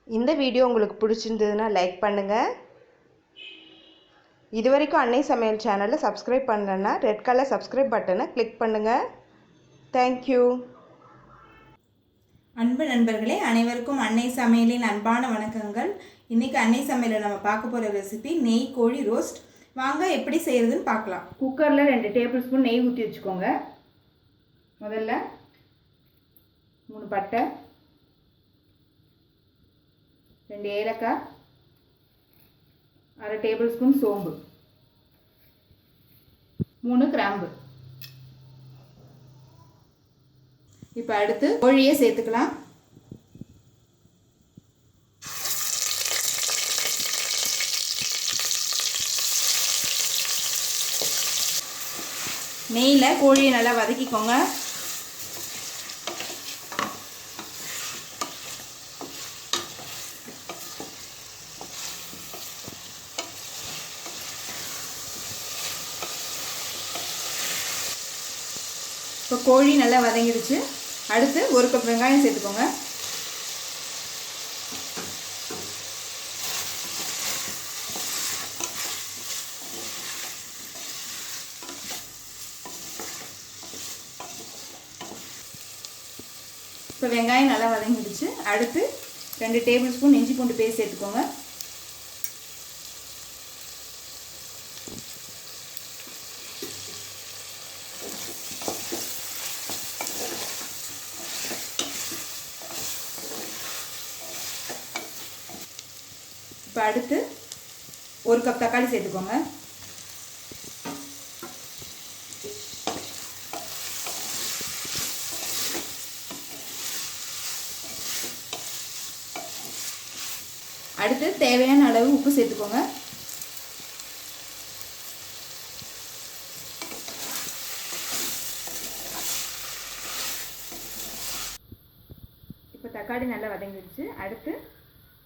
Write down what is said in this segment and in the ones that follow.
இந்த வீடியோ உங்களுக்கு பிடிச்சிருந்ததுன்னா லைக் பண்ணுங்கள். இது வரைக்கும் அன்னை சமையல் சேனலை சப்ஸ்கிரைப் பண்ணலன்னா ரெட் கலர் சப்ஸ்கிரைப் பட்டனை கிளிக் பண்ணுங்கள். தேங்க்யூ. அன்பு நண்பர்களே, அனைவருக்கும் அன்னை சமையலின் அன்பான வணக்கங்கள். இன்றைக்கி அன்னை சமையலில் நம்ம பார்க்க போகிற ரெசிபி நெய் கோழி ரோஸ்ட். வாங்க எப்படி செய்கிறதுன்னு பார்க்கலாம். குக்கரில் 2 டேபிள் ஸ்பூன் நெய் ஊற்றி வச்சுக்கோங்க. முதல்ல 3 பட்டை, 2 ஏலக்காய், 1/2 டேபிள் ஸ்பூன் சோம்பு, 3 கிராம்பு. இப்போ அடுத்து கோழியை சேர்த்துக்கலாம். நெய்யில் கோழியை நல்லா வதக்கிக்கோங்க. இப்போ கோழி நல்லா வதங்கிடுச்சு. அடுத்து 1 கப் வெங்காயம் சேர்த்துக்கோங்க. இப்போ வெங்காயம் நல்லா வதங்கிடுச்சு. அடுத்து 2 டேபிள் ஸ்பூன் இஞ்சி பூண்டு பேஸ்ட் சேர்த்துக்கோங்க. இப்போ அடுத்து 1 கப் தக்காளி சேர்த்துக்கோங்க. அடுத்து தேவையான அளவு உப்பு சேர்த்துக்கோங்க. இப்போ தக்காளி நல்லா வதங்கிடுச்சு. அடுத்து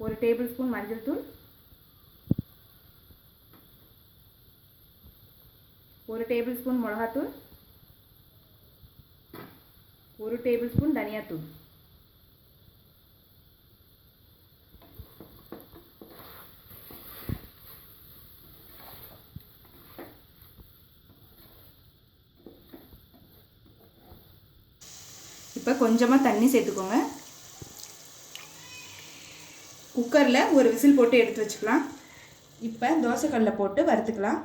1 டேபிள் ஸ்பூன் மஞ்சள் தூள், 1 டேபிள் ஸ்பூன் மிளகாத்தூள், 1 டேபிள் ஸ்பூன் தனியாத்தூள். இப்போ கொஞ்சமாக தண்ணி சேர்த்துக்கோங்க. குக்கரில் ஒரு விசில் போட்டு எடுத்து வச்சுக்கலாம். இப்போ தோசைக்கல்லில் போட்டு வறுத்துக்கலாம்.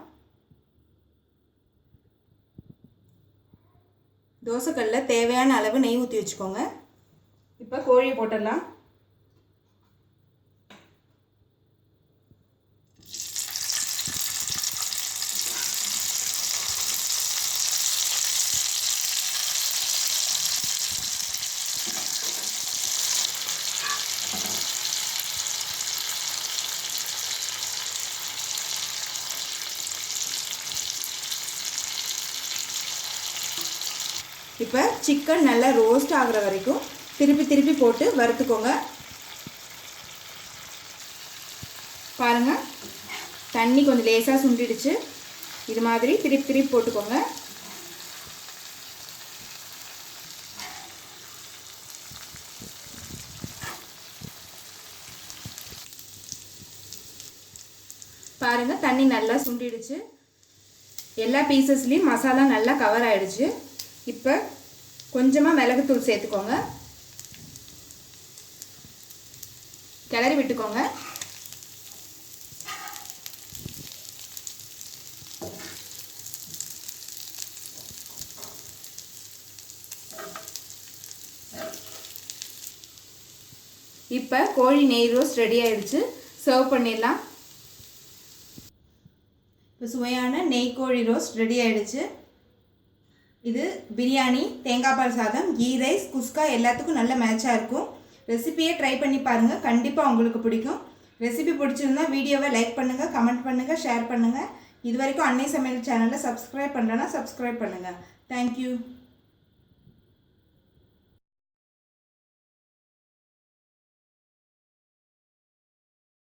தோசைக்கல்லில் தேவையான அளவு நெய் ஊற்றி வச்சுக்கோங்க. இப்போ கோழியை போட்டுடலாம். இப்போ சிக்கன் நல்லா ரோஸ்ட் ஆகிற வரைக்கும் திருப்பி போட்டு வறுத்துக்கோங்க. பாருங்கள், தண்ணி கொஞ்சம் லேசாக சுண்டிடுச்சு. இது மாதிரி திருப்பி போட்டுக்கோங்க. பாருங்கள், தண்ணி நல்லா சுண்டிடுச்சு. எல்லா பீசஸ்லேயும் மசாலா நல்லா கவர் ஆகிடுச்சு. இப்போ கொஞ்சமாக மிளகுத்தூள் சேர்த்துக்கோங்க. கிளறி விட்டுக்கோங்க. இப்போ கோழி நெய் ரோஸ்ட் ரெடி ஆயிடுச்சு. சர்வ் பண்ணிடலாம். இப்போ சுவையான நெய் கோழி ரோஸ்ட் ரெடி ஆயிடுச்சு. இது பிரியாணி, தேங்காய் பால் சாதம், கீ ரைஸ், குஸ்கா எல்லாத்துக்கும் நல்ல மேட்சாக இருக்கும். ரெசிபியை ட்ரை பண்ணி பாருங்கள், கண்டிப்பாக உங்களுக்கு பிடிக்கும். ரெசிபி பிடிச்சிருந்தா வீடியோவை லைக் பண்ணுங்கள், கமெண்ட் பண்ணுங்கள், ஷேர் பண்ணுங்கள். இது வரைக்கும் அன்னை சமையல் சேனலை சப்ஸ்கிரைப் பண்ணலன்னா சப்ஸ்கிரைப் பண்ணுங்கள். தேங்க்யூ.